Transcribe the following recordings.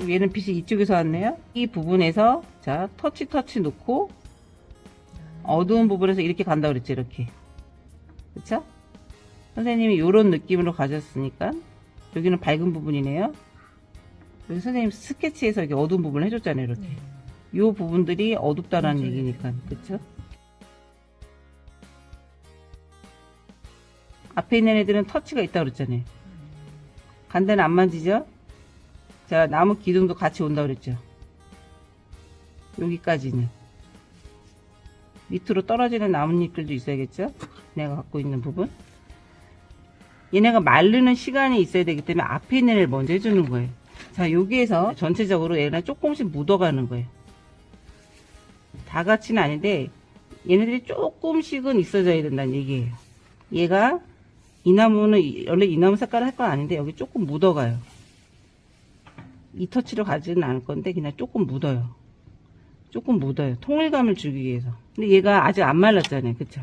얘는 빛이 이쪽에서 왔네요. 이 부분에서 자 터치 놓고 어두운 부분에서 이렇게 간다 그랬지. 이렇게. 그쵸? 선생님이 이런 느낌으로 가졌으니까 여기는 밝은 부분이네요. 여기 선생님 스케치에서 이렇게 어두운 부분을 해줬잖아요. 이렇게. 이 부분들이 어둡다라는 얘기니까. 그쵸? 앞에 있는 애들은 터치가 있다고 그랬잖아요. 간대는 안 만지죠? 자, 나무 기둥도 같이 온다고 그랬죠? 여기까지는. 밑으로 떨어지는 나뭇잎들도 있어야겠죠? 내가 갖고 있는 부분. 얘네가 마르는 시간이 있어야 되기 때문에 앞에 있는 애를 먼저 해주는 거예요. 자, 여기에서 전체적으로 얘는 조금씩 묻어가는 거예요. 다 같이는 아닌데 얘네들이 조금씩은 있어져야 된다는 얘기예요. 얘가 이 나무는 원래 이 나무 색깔을 할 건 아닌데 여기 조금 묻어가요. 이 터치로 가지는 않을 건데 그냥 조금 묻어요. 조금 묻어요. 통일감을 주기 위해서. 근데 얘가 아직 안 말랐잖아요. 그쵸?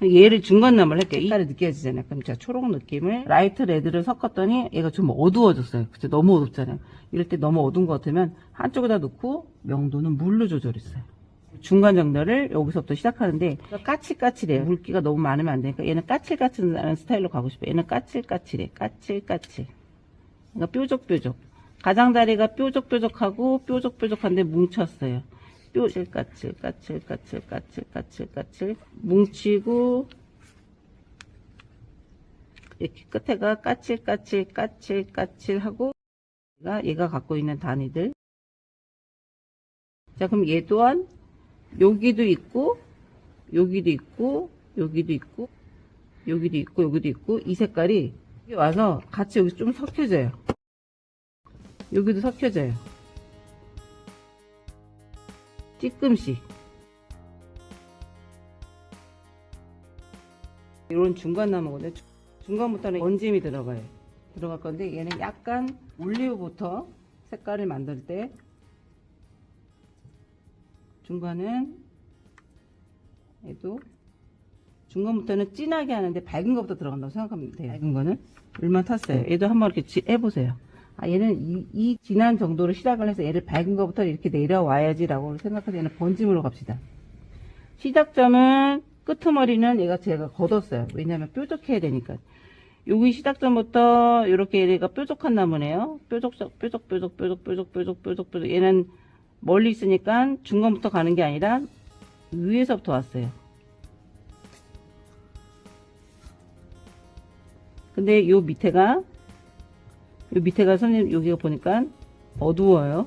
얘를 중간나무를 할게요. 이 색깔이 느껴지잖아요. 그럼 제가 초록 느낌을 라이트 레드를 섞었더니 얘가 좀 어두워졌어요. 그쵸? 너무 어둡잖아요. 이럴 때 너무 어두운 것 같으면 한쪽에다 놓고 명도는 물로 조절했어요. 중간 정렬을 여기서부터 시작하는데 까칠까칠해요. 물기가 너무 많으면 안 되니까 얘는 까칠까칠한 스타일로 가고 싶어요. 얘는 까칠까칠해. 까칠까칠. 그러니까 뾰족뾰족. 가장자리가 뾰족뾰족하고 뾰족뾰족한데 뭉쳤어요. 까칠 뭉치고 이렇게 끝에가 까칠하고 얘가 갖고 있는 단위들. 자, 그럼 얘 또한 여기도 있고 여기도 있고 여기도 있고 여기도 있고 여기도 있고 이 색깔이 여기 와서 같이 여기 좀 섞여져요. 여기도 섞여져요. 찌끔씩. 이런 중간 나무거든요. 중간부터는 원짐이 들어갈 건데 얘는 약간 올리브부터 색깔을 만들 때 중간은 얘도 중간부터는 진하게 하는데 밝은 것부터 들어간다고 생각하면 돼요. 밝은 거는 물만 탔어요. 얘도 한번 이렇게 해보세요. 아, 얘는 이 진한 정도로 시작을 해서 얘를 밝은 것부터 이렇게 내려와야지 라고 생각해서 얘는 번짐으로 갑시다. 시작점은 끄트머리는 얘가 제가 걷었어요. 왜냐면 뾰족해야 되니까. 여기 시작점부터 이렇게 얘가 뾰족한 나무네요. 뾰족. 얘는 멀리 있으니까 중간부터 가는 게 아니라 위에서부터 왔어요. 근데 요 밑에가 선생님 여기가 보니까 어두워요.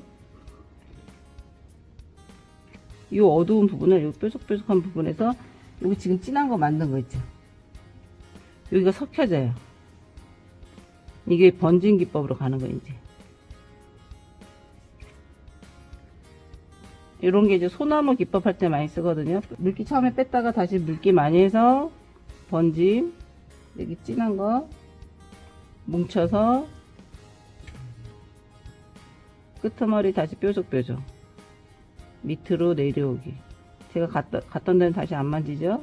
이 어두운 부분을 요 뾰족뾰족한 부분에서 여기 지금 진한 거 만든 거 있죠. 여기가 섞여져요. 이게 번짐 기법으로 가는 거예요. 이제 이런 게 이제 소나무 기법 할 때 많이 쓰거든요. 물기 처음에 뺐다가 다시 물기 많이 해서 번짐, 여기 진한 거 뭉쳐서 끄트머리 다시 뾰족뾰족 밑으로 내려오기. 제가 갔던 데는 다시 안 만지죠.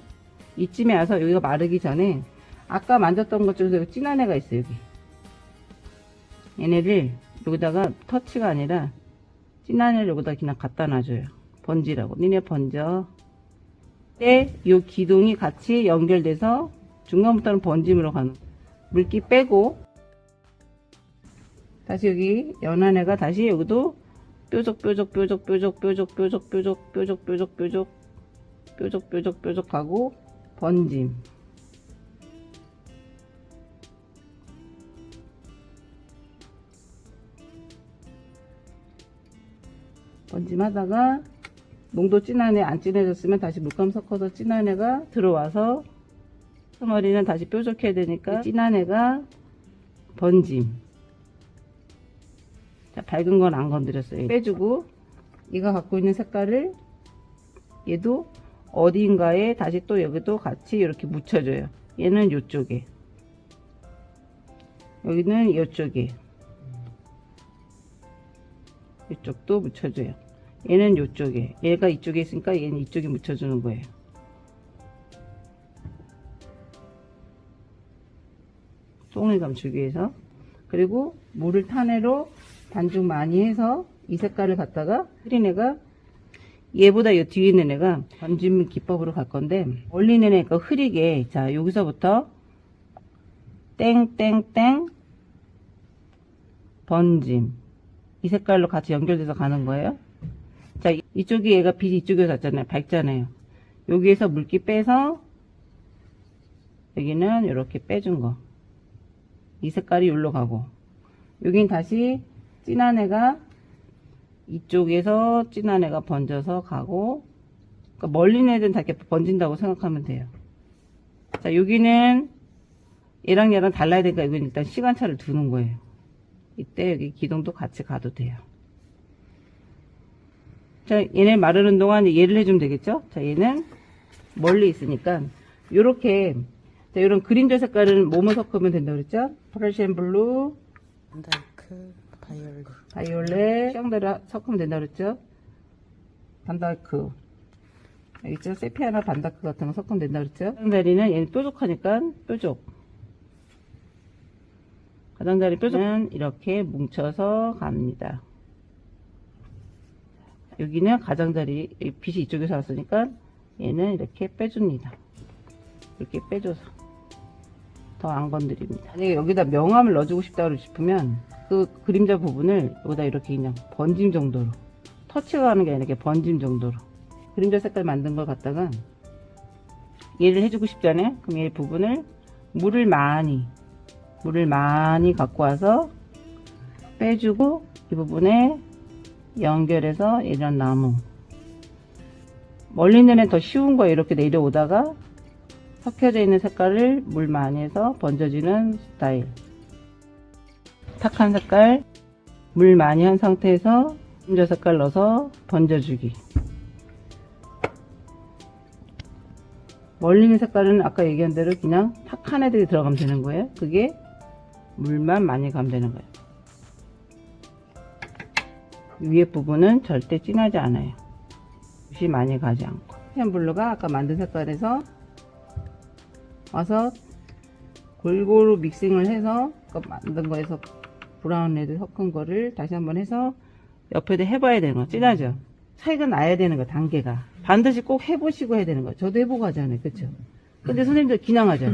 이쯤에 와서 여기가 마르기 전에 아까 만졌던 것 중에서 진한 애가 있어요. 여기 얘네를 여기다가 터치가 아니라 진한 애를 여기다 그냥 갖다 놔줘요. 번지라고. 니네 번져. 때 요 기둥이 같이 연결돼서 중간부터는 번짐으로 가는 거예요. 물기 빼고 다시 여기 연한 애가 다시 여기도 뾰족 하고 번짐. 번짐 하다가 농도 진한 애 안 진해졌으면 다시 물감 섞어서 진한 애가 들어와서 머리는 다시 뾰족해야 되니까 진한 애가 번짐. 자, 밝은 건 안 건드렸어요. 빼주고 얘가 갖고 있는 색깔을 얘도 어딘가에 다시 또 여기도 같이 이렇게 묻혀줘요. 얘는 이쪽에, 여기는 이쪽에, 이쪽도 묻혀줘요. 얘는 이쪽에, 얘가 이쪽에 있으니까 얘는 이쪽에 묻혀주는 거예요. 통일감 주기 위해서. 그리고 물을 탄애로 반죽 많이 해서 이 색깔을 갖다가 흐린 애가 얘보다 이 뒤에 있는 애가 번짐 기법으로 갈 건데, 멀리 있는 애가 흐리게, 자, 여기서부터 땡땡땡 번짐, 이 색깔로 같이 연결돼서 가는 거예요. 자, 이쪽이 얘가 빛이 이쪽에서 왔잖아요. 밝잖아요. 여기에서 물기 빼서 여기는 이렇게 빼준 거, 이 색깔이 여기로 가고, 여긴 다시 진한 애가 이쪽에서 진한 애가 번져서 가고, 그러니까 멀리 있는 애들은 다 이렇게 번진다고 생각하면 돼요. 자, 여기는 얘랑 얘랑 달라야 되니까 이건 일단 시간차를 두는 거예요. 이때 여기 기둥도 같이 가도 돼요. 자, 얘네 마르는 동안 얘를 해주면 되겠죠? 자, 얘는 멀리 있으니까 요렇게, 자, 요런 그림자 색깔은 뭐뭐 섞으면 된다고 그랬죠? 퍼시안 블루, 반다이크, 바이올렛. 바이올렛, 샹드라 섞으면 된다고 그랬죠? 반다이크. 여기 있죠? 세피아나 반다이크 같은 거 섞으면 된다고 그랬죠? 가장자리는 얘는 뾰족하니까 뾰족. 가장자리 뾰족은 이렇게 뭉쳐서 갑니다. 여기는 가장자리, 빛이 이쪽에서 왔으니까 얘는 이렇게 빼줍니다. 이렇게 빼줘서 더 안 건드립니다. 만약에 여기다 명암을 넣어주고 싶다고 싶으면 그 그림자 부분을 여기다 이렇게 그냥 번짐 정도로, 터치가 가는 게 아니라 이렇게 번짐 정도로 그림자 색깔 만든 걸 갖다가 얘를 해주고 싶잖아요. 그럼 얘 부분을 물을 많이 갖고 와서 빼주고, 이 부분에 연결해서 이런 나무, 멀리 있는 애 더 쉬운 거예요. 이렇게 내려오다가 섞여져 있는 색깔을 물 많이 해서 번져주는 스타일. 탁한 색깔 물 많이 한 상태에서 그림자 색깔 넣어서 번져주기. 멀리 있는 색깔은 아까 얘기한 대로 그냥 탁한 애들이 들어가면 되는 거예요. 그게 물만 많이 가면 되는 거예요. 위에 부분은 절대 진하지 않아요. 빛이 많이 가지 않고. 퍼시안 블루가 아까 만든 색깔에서 와서 골고루 믹싱을 해서 만든 거에서 브라운 레드 섞은 거를 다시 한번 해서 옆에도 해봐야 되는 거. 진하죠? 차이가 나야 되는 거, 단계가. 반드시 꼭 해보시고 해야 되는 거. 저도 해보고 하잖아요. 그쵸? 근데 선생님들 기낭하죠?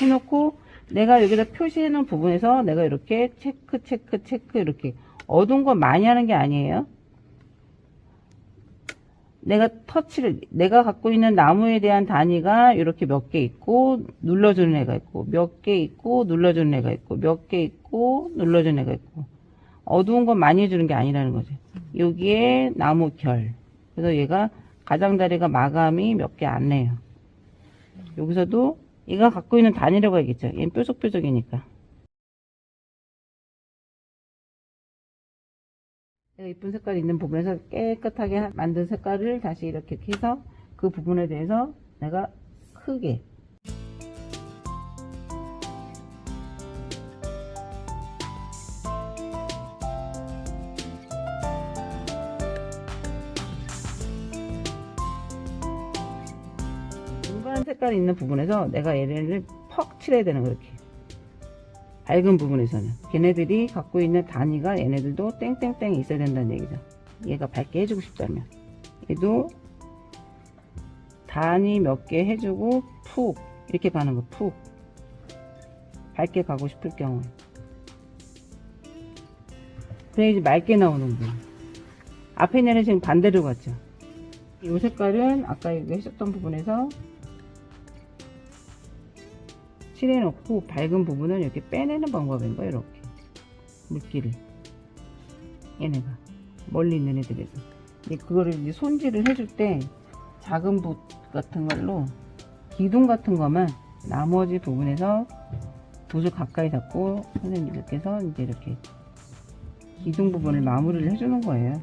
해놓고 내가 여기다 표시해 놓은 부분에서 내가 이렇게 체크 이렇게 어두운 거 많이 하는 게 아니에요. 내가 내가 갖고 있는 나무에 대한 단위가 이렇게 몇 개 있고 눌러주는 애가 있고, 몇 개 있고 눌러주는 애가 있고, 몇 개 있고 눌러주는 애가 있고, 어두운 건 많이 해주는 게 아니라는 거죠. 여기에 나무 결, 그래서 얘가 가장자리가 마감이 몇 개 안 내요. 여기서도 얘가 갖고 있는 단위라고 하겠죠. 얘는 뾰족뾰족이니까. 이쁜 색깔이 있는 부분에서 깨끗하게 만든 색깔을 다시 이렇게 해서 그 부분에 대해서 내가 크게 동그란 색깔이 있는 부분에서 내가 얘를 퍽 칠해야 되는 거야. 이렇게 밝은 부분에서는 걔네들이 갖고 있는 단위가 얘네들도 땡땡땡이 있어야 된다는 얘기죠. 얘가 밝게 해주고 싶다면 얘도 단위 몇 개 해주고 푹 이렇게 가는 거. 푹 밝게 가고 싶을 경우에 그래야지 맑게 나오는 거예요. 앞에 있는 애는 지금 반대로 갔죠. 이 색깔은 아까 하셨던 부분에서 칠해놓고 밝은 부분은 이렇게 빼내는 방법인 거예요. 이렇게 물기를 얘네가 멀리 있는 애들에서 그거를 이제 손질을 해줄 때 작은 붓 같은 걸로 기둥 같은 거만 나머지 부분에서 붓을 가까이 잡고 선생님께서 이제 이렇게 기둥 부분을 마무리를 해주는 거예요.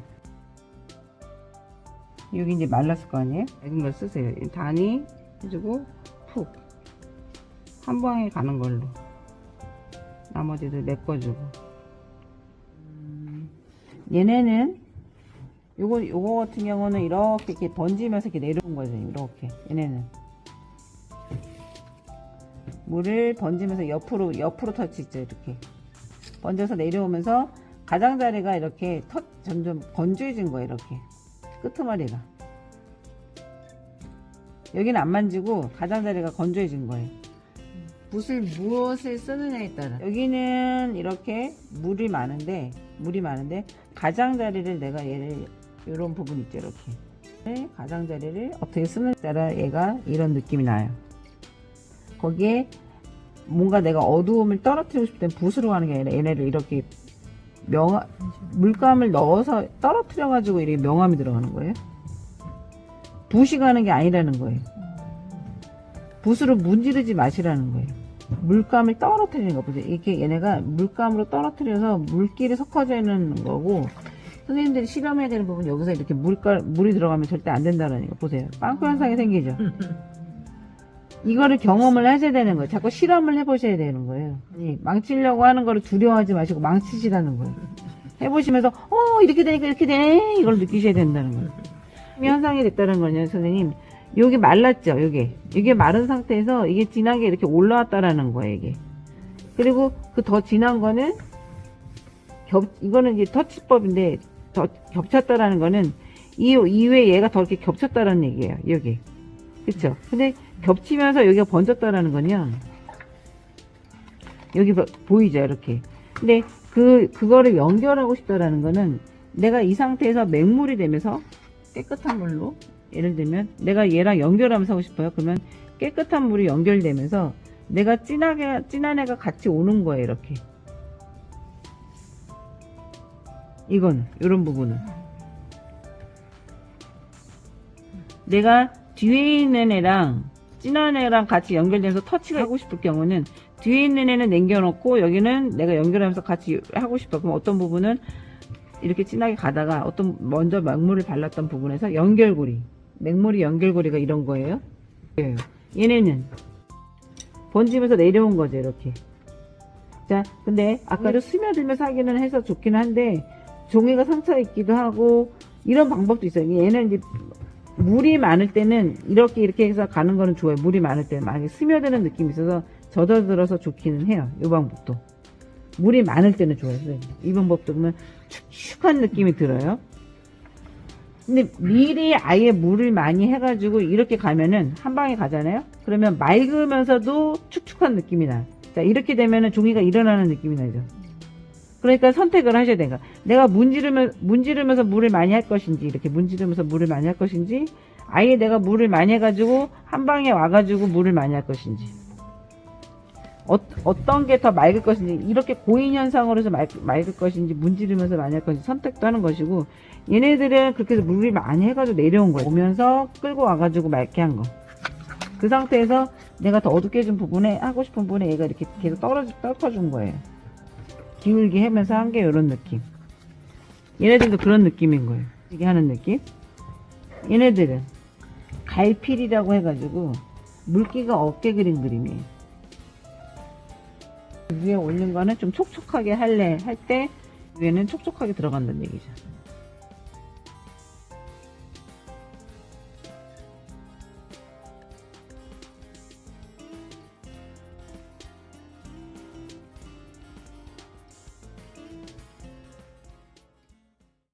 여기 이제 말랐을 거 아니에요? 맑은 걸 쓰세요. 단위 해주고 푹 한 방에 가는 걸로 나머지도 메꿔주고. 얘네는 요거 같은 경우는 이렇게 번지면서 이렇게 내려온 거죠. 이렇게 얘네는 물을 번지면서 옆으로 터치죠. 이렇게 번져서 내려오면서 가장자리가 이렇게 점점 건조해진 거예요. 이렇게 끄트머리가 여기는 안 만지고 가장자리가 건조해진 거예요. 붓을 무엇을 쓰느냐에 따라 여기는 이렇게 물이 많은데 가장자리를 내가 얘를 이런 부분 있죠. 이렇게 가장자리를 어떻게 쓰느냐에 따라 얘가 이런 느낌이 나요. 거기에 뭔가 내가 어두움을 떨어뜨리고 싶을 땐 붓으로 가는 게 아니라 얘네를 이렇게 물감을 넣어서 떨어뜨려 가지고 이렇게 명암이 들어가는 거예요. 붓이 가는 게 아니라는 거예요. 붓으로 문지르지 마시라는 거예요. 물감을 떨어뜨리는 거 보세요. 이렇게 얘네가 물감으로 떨어뜨려서 물기를 섞어져 있는 거고, 선생님들이 실험해야 되는 부분 여기서 이렇게 물이 들어가면 절대 안 된다는 거 보세요. 빵꾸 현상이 생기죠. 이거를 경험을 하셔야 되는 거예요. 자꾸 실험을 해보셔야 되는 거예요. 아니, 망치려고 하는 거를 두려워하지 마시고 망치시라는 거예요. 해보시면서 이렇게 되니까 이렇게 되네 이걸 느끼셔야 된다는 거예요. 현상이 됐다는 거냐 선생님, 여기 말랐죠. 이게 마른 상태에서 이게 진하게 이렇게 올라왔다라는 거예요. 이게 그리고 그 더 진한 거는 이거는 이제 터치법인데 더 겹쳤다라는 거는 이외에 얘가 더 이렇게 겹쳤다라는 얘기예요. 여기 그쵸? 근데 겹치면서 여기가 번졌다라는 건요, 여기 보이죠 이렇게. 근데 그거를 연결하고 싶다라는 거는 내가 이 상태에서 맹물이 되면서 깨끗한 물로, 예를 들면 내가 얘랑 연결하면서 하고 싶어요. 그러면 깨끗한 물이 연결되면서 내가 진한 애가 같이 오는 거예요. 이렇게 이거는 이런 부분은 내가 뒤에 있는 애랑 진한 애랑 같이 연결돼서 터치가 하고 싶을 경우는 뒤에 있는 애는 남겨놓고 여기는 내가 연결하면서 같이 하고 싶어. 그럼 어떤 부분은 이렇게 진하게 가다가 먼저 맹물을 발랐던 부분에서 맹물이 연결고리가 이런 거예요. 얘네는 번지면서 내려온 거죠. 이렇게. 자, 근데 아까도 스며들면서 하기는 해서 좋긴 한데 종이가 상처 있기도 하고 이런 방법도 있어요. 얘는 이제 물이 많을 때는 이렇게 해서 가는 거는 좋아요. 물이 많을 때는 만약에 스며드는 느낌이 있어서 젖어들어서 좋기는 해요. 이 방법도 물이 많을 때는 좋아요. 이 방법도 보면 축축한 느낌이 들어요. 근데 미리 아예 물을 많이 해가지고 이렇게 가면은 한 방에 가잖아요. 그러면 맑으면서도 축축한 느낌이 나요. 자, 이렇게 되면은 종이가 일어나는 느낌이 나죠. 그러니까 선택을 하셔야 돼요. 내가 문지르면서 물을 많이 할 것인지, 이렇게 문지르면서 물을 많이 할 것인지, 아예 내가 물을 많이 해가지고 한 방에 와가지고 물을 많이 할 것인지, 어떤 게 더 맑을 것인지, 이렇게 고인 현상으로 해서 맑을 것인지, 문지르면서 많이 할 것인지 선택도 하는 것이고, 얘네들은 그렇게 해서 물을 많이 해가지고 내려온 거예요. 오면서 끌고 와가지고 맑게 한 거. 그 상태에서 내가 더 어둡게 해준 부분에, 하고 싶은 부분에 얘가 이렇게 계속 떨어준 거예요. 기울게 하면서 한 게 이런 느낌. 얘네들도 그런 느낌인 거예요. 이게 하는 느낌. 얘네들은 갈필이라고 해가지고 물기가 없게 그린 그림이에요. 위에 올린 거는 좀 촉촉하게 할 때 위에는 촉촉하게 들어간다는 얘기죠.